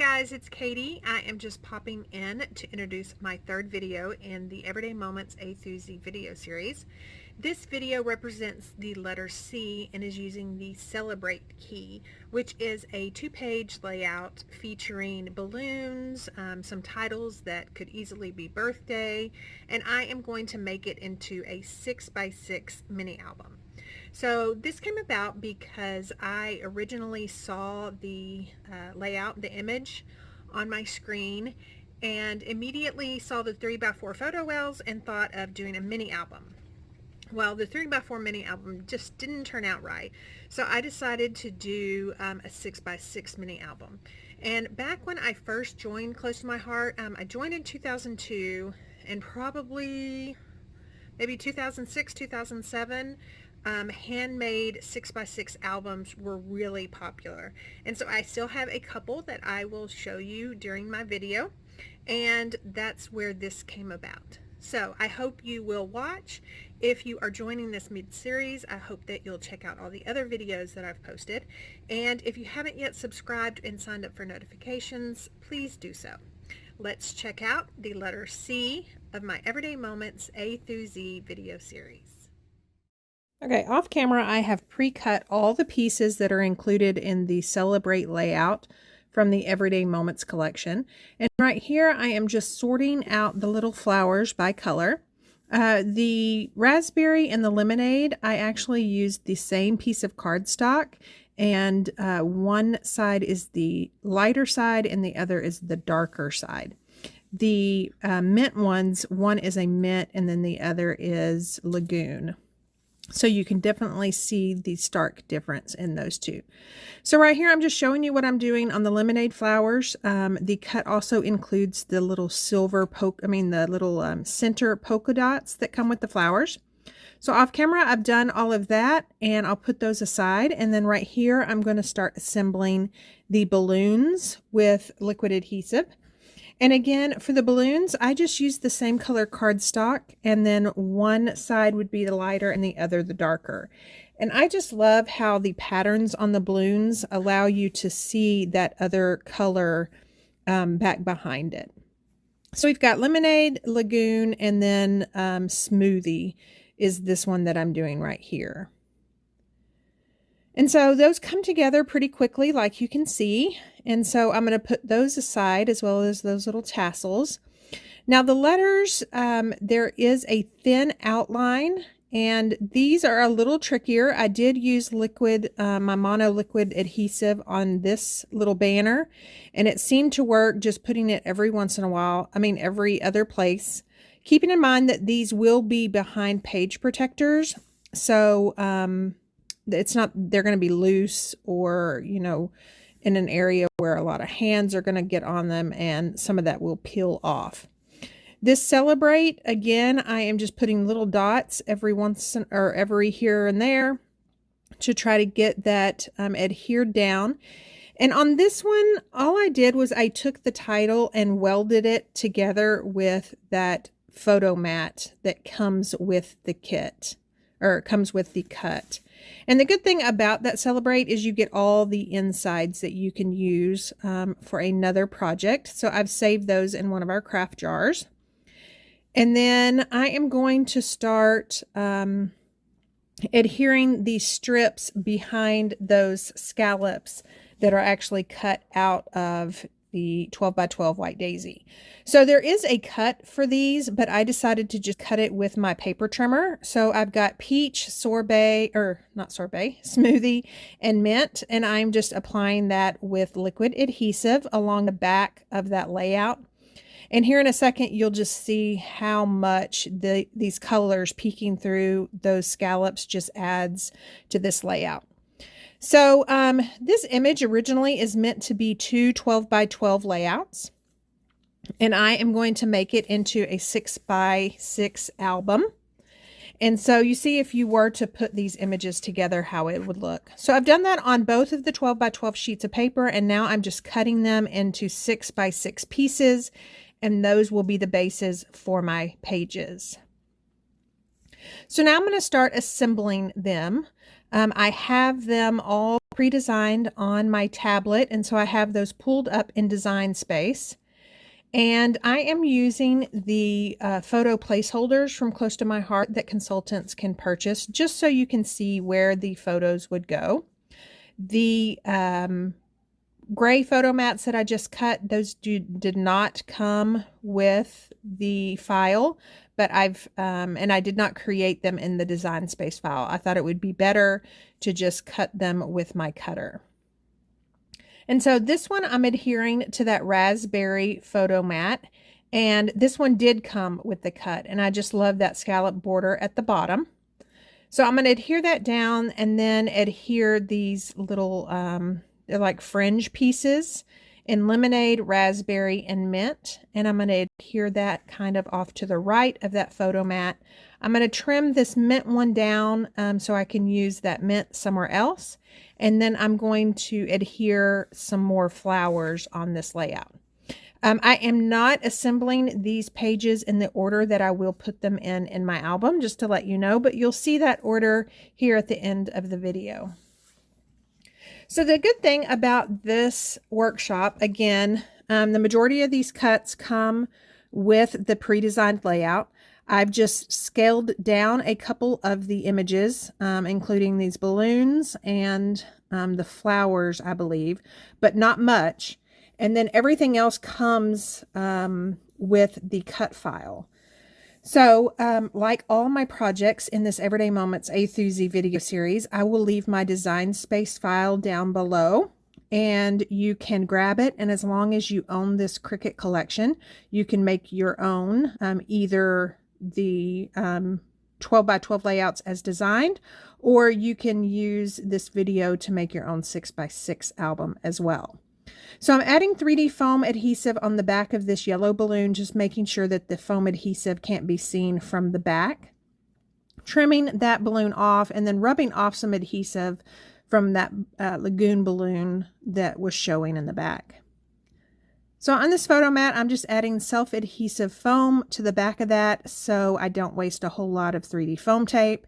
guys, it's Katie. I am just popping in to introduce my third video in the Everyday Moments A through Z video series. This video represents the letter C and is using the Celebrate key, which is a 2-page layout featuring balloons, some titles that could easily be birthday, and I am going to make it into a 6x6 mini album. So this came about because I originally saw the layout, the image on my screen, and immediately saw the 3x4 photo wells and thought of doing a mini album. Well, the 3x4 mini album just didn't turn out right, so I decided to do a 6x6 mini album. And back when I first joined Close to My Heart, I joined in 2002, and probably maybe 2006, 2007, handmade 6x6 albums were really popular, and so I still have a couple that I will show you during my video, and that's where this came about. So I hope you will watch. If you are joining this mid-series, I hope that you'll check out all the other videos that I've posted, and if you haven't yet subscribed and signed up for notifications, please do so. Let's check out the letter C of my Everyday Moments A through Z video series. Okay, off camera I have pre-cut all the pieces that are included in the Celebrate layout from the Everyday Moments collection. And right here I am just sorting out the little flowers by color. The raspberry and the lemonade, I actually used the same piece of cardstock, and one side is the lighter side and the other is the darker side. The mint ones, one is a mint and then the other is Lagoon. So you can definitely see the stark difference in those two. So right here, I'm just showing you what I'm doing on the lemonade flowers. The cut also includes the little silver the little center polka dots that come with the flowers. So off camera, I've done all of that, and I'll put those aside. And then right here, I'm going to start assembling the balloons with liquid adhesive. And again, for the balloons, I just used the same color cardstock, and then one side would be the lighter and the other the darker. And I just love how the patterns on the balloons allow you to see that other color back behind it. So we've got Lemonade, Lagoon, and then Smoothie is this one that I'm doing right here. And so those come together pretty quickly, like you can see. And so I'm going to put those aside, as well as those little tassels. Now the letters, there is a thin outline, and these are a little trickier. I did use liquid, my mono liquid adhesive on this little banner, and it seemed to work just putting it every once in a while. Every other place. Keeping in mind that these will be behind page protectors. So, it's not, they're going to be loose or, in an area where a lot of hands are going to get on them, and some of that will peel off. This Celebrate, again, I am just putting little dots every here and there to try to get that adhered down. And on this one, all I did was I took the title and welded it together with that photo mat that comes with the kit, or comes with the cut. And the good thing about that Celebrate is you get all the insides that you can use for another project. So I've saved those in one of our craft jars. And then I am going to start adhering these strips behind those scallops that are actually cut out of the 12x12 White Daisy. So there is a cut for these, but I decided to just cut it with my paper trimmer. So I've got peach, smoothie, and mint, and I'm just applying that with liquid adhesive along the back of that layout. And here in a second, you'll just see how much these colors peeking through those scallops just adds to this layout. So this image originally is meant to be two 12x12 layouts, and I am going to make it into a 6x6 album. And so you see, if you were to put these images together, how it would look. So I've done that on both of the 12x12 sheets of paper, and now I'm just cutting them into 6x6 pieces, and those will be the bases for my pages. So now I'm going to start assembling them. I have them all pre-designed on my tablet, and so I have those pulled up in Design Space. And I am using the photo placeholders from Close to My Heart that consultants can purchase, just so you can see where the photos would go. The gray photo mats that I just cut, those did not come with the file, but and I did not create them in the Design Space file. I thought it would be better to just cut them with my cutter. And so this one, I'm adhering to that raspberry photo mat, and this one did come with the cut, and I just love that scallop border at the bottom. So I'm going to adhere that down and then adhere these little, they're like fringe pieces in lemonade, raspberry, and mint. And I'm going to adhere that kind of off to the right of that photo mat. I'm going to trim this mint one down so I can use that mint somewhere else. And then I'm going to adhere some more flowers on this layout. I am not assembling these pages in the order that I will put them in my album, just to let you know, but you'll see that order here at the end of the video. So the good thing about this workshop, again, the majority of these cuts come with the pre-designed layout. I've just scaled down a couple of the images, including these balloons and the flowers, I believe, but not much. And then everything else comes with the cut file. So like all my projects in this Everyday Moments A through Z video series, I will leave my Design Space file down below, and you can grab it. And as long as you own this Cricut collection, you can make your own, either the 12 by 12 layouts as designed, or you can use this video to make your own 6 by 6 album as well. So I'm adding 3D foam adhesive on the back of this yellow balloon, just making sure that the foam adhesive can't be seen from the back. Trimming that balloon off and then rubbing off some adhesive from that lagoon balloon that was showing in the back. So on this photo mat, I'm just adding self-adhesive foam to the back of that so I don't waste a whole lot of 3D foam tape.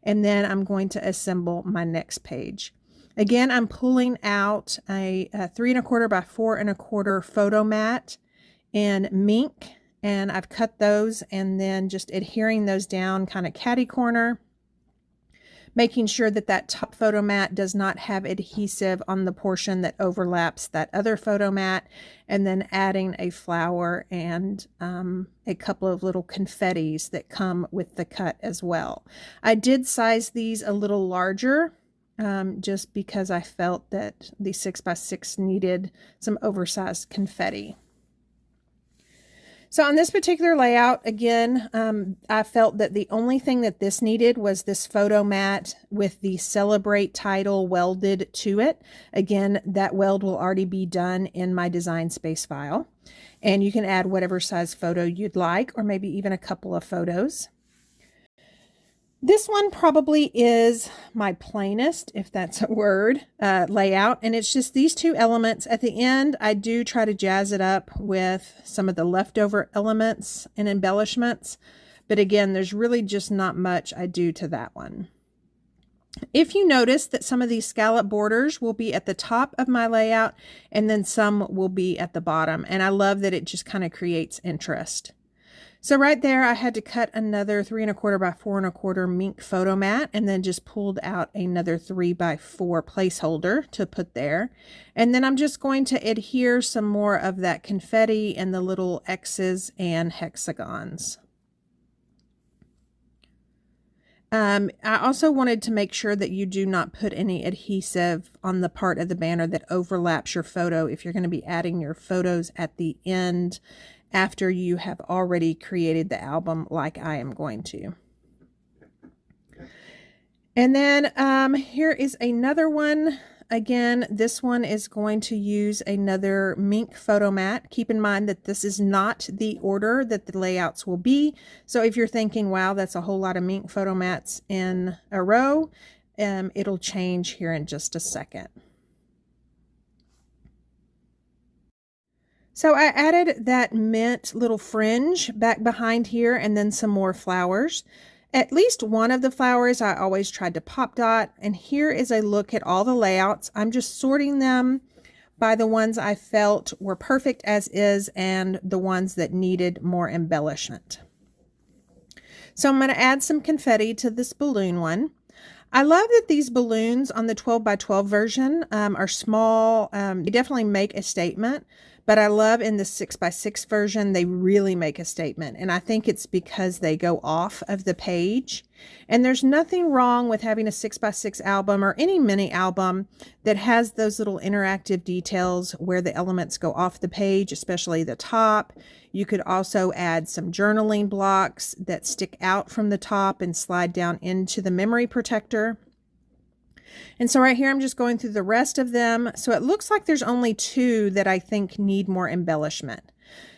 And then I'm going to assemble my next page. Again, I'm pulling out a 3 1/4 by 4 1/4 photo mat in mink, and I've cut those and then just adhering those down kind of catty corner, making sure that that top photo mat does not have adhesive on the portion that overlaps that other photo mat, and then adding a flower and a couple of little confettis that come with the cut as well. I did size these a little larger, just because I felt that the 6 by 6 needed some oversized confetti. So on this particular layout, again, I felt that the only thing that this needed was this photo mat with the Celebrate title welded to it. Again, that weld will already be done in my Design Space file. And you can add whatever size photo you'd like, or maybe even a couple of photos. This one probably is my plainest, if that's a word, layout. And it's just these two elements. At the end, I do try to jazz it up with some of the leftover elements and embellishments. But again, there's really just not much I do to that one. If you notice that some of these scallop borders will be at the top of my layout, and then some will be at the bottom. And I love that it just kind of creates interest. So right there, I had to cut another 3 1/4 by 4 1/4 mink photo mat, and then just pulled out another 3 by 4 placeholder to put there. And then I'm just going to adhere some more of that confetti and the little X's and hexagons. I also wanted to make sure that you do not put any adhesive on the part of the banner that overlaps your photo if you're going to be adding your photos at the end after you have already created the album like I am going to. And then here is another one. Again, this one is going to use another mink photo mat. Keep in mind that this is not the order that the layouts will be. So if you're thinking, wow, that's a whole lot of mink photo mats in a row, it'll change here in just a second. So I added that mint little fringe back behind here, and then some more flowers. At least one of the flowers I always tried to pop dot, and here is a look at all the layouts. I'm just sorting them by the ones I felt were perfect as is and the ones that needed more embellishment. So I'm going to add some confetti to this balloon one. I love that these balloons on the 12 by 12 version are small. They definitely make a statement, but I love in the 6 by 6 version, they really make a statement. And I think it's because they go off of the page. And there's nothing wrong with having a 6 by 6 album or any mini album that has those little interactive details where the elements go off the page, especially the top. You could also add some journaling blocks that stick out from the top and slide down into the memory protector. And so right here, I'm just going through the rest of them. So it looks like there's only 2 that I think need more embellishment.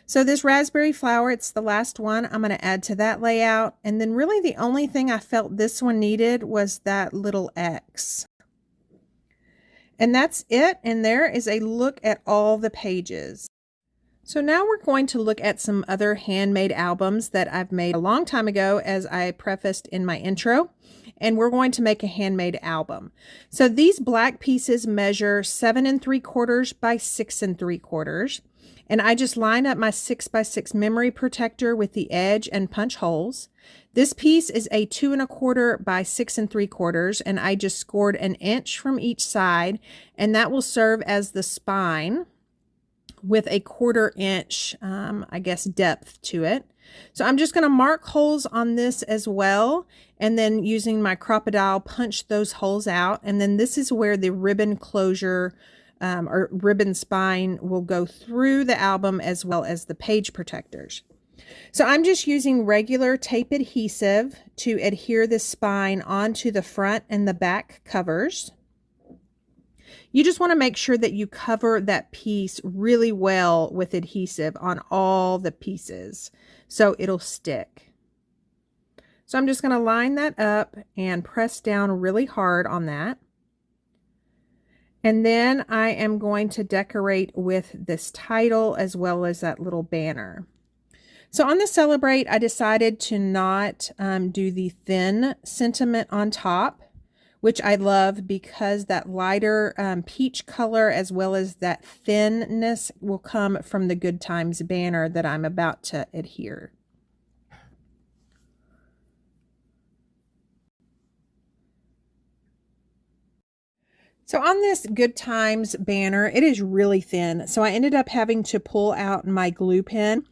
So this raspberry flower, it's the last one I'm going to add to that layout. And then really the only thing I felt this one needed was that little X. And that's it. And there is a look at all the pages. So now we're going to look at some other handmade albums that I've made a long time ago, as I prefaced in my intro, and we're going to make a handmade album. So these black pieces measure 7 3/4 by 6 3/4, and I just line up my 6 by 6 memory protector with the edge and punch holes. This piece is a 2 1/4 by 6 3/4, and I just scored 1 inch from each side, and that will serve as the spine with a 1/4 inch, I guess, depth to it. So I'm just going to mark holes on this as well, and then using my crocodile punch those holes out. And then this is where the ribbon closure or ribbon spine will go through the album as well as the page protectors. So I'm just using regular tape adhesive to adhere the spine onto the front and the back covers. You just want to make sure that you cover that piece really well with adhesive on all the pieces so it'll stick. So I'm just going to line that up and press down really hard on that. And then I am going to decorate with this title as well as that little banner. So on the Celebrate, I decided to not do the thin sentiment on top, which I love because that lighter peach color as well as that thinness will come from the Good Times banner that I'm about to adhere. So on this Good Times banner, it is really thin. So I ended up having to pull out my glue pen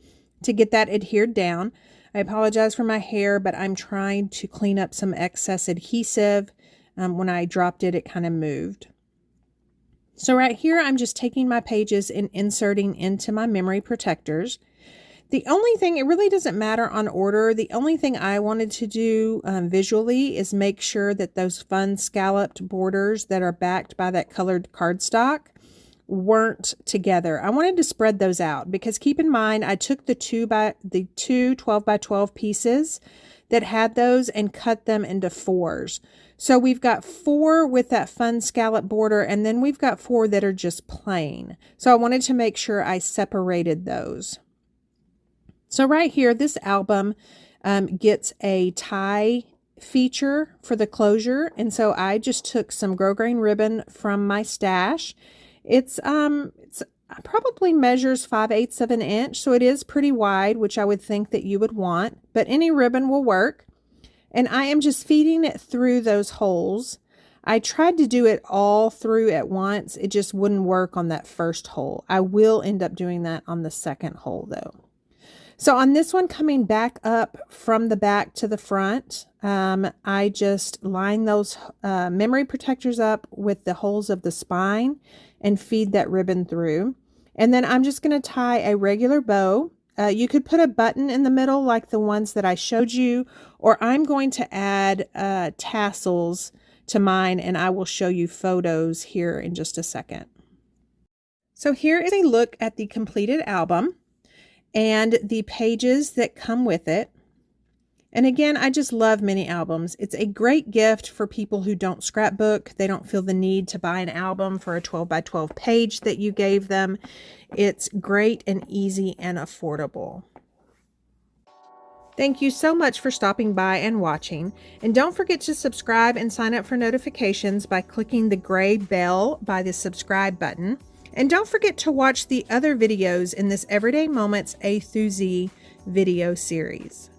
to get that adhered down. I apologize for my hair, but I'm trying to clean up some excess adhesive. When I dropped it, it kind of moved. So right here, I'm just taking my pages and inserting into my memory protectors. The only thing, it really doesn't matter on order. The only thing I wanted to do visually is make sure that those fun scalloped borders that are backed by that colored cardstock weren't together. I wanted to spread those out because keep in mind, I took the two 12 by 12 pieces that had those and cut them into 4s. So we've got 4 with that fun scallop border, and then we've got 4 that are just plain. So I wanted to make sure I separated those. So right here, this album gets a tie feature for the closure. And so I just took some grosgrain ribbon from my stash. It's probably measures 5/8 of an inch. So it is pretty wide, which I would think that you would want, but any ribbon will work. And I am just feeding it through those holes. I tried to do it all through at once. It just wouldn't work on that first hole. I will end up doing that on the second hole though. So on this one coming back up from the back to the front, I just line those memory protectors up with the holes of the spine and feed that ribbon through. And then I'm just going to tie a regular bow. You could put a button in the middle like the ones that I showed you, or I'm going to add tassels to mine, and I will show you photos here in just a second. So here is a look at the completed album and the pages that come with it. And again, I just love mini albums. It's a great gift for people who don't scrapbook. They don't feel the need to buy an album for a 12 by 12 page that you gave them. It's great and easy and affordable. Thank you so much for stopping by and watching. And don't forget to subscribe and sign up for notifications by clicking the gray bell by the subscribe button. And don't forget to watch the other videos in this Everyday Moments A through Z video series.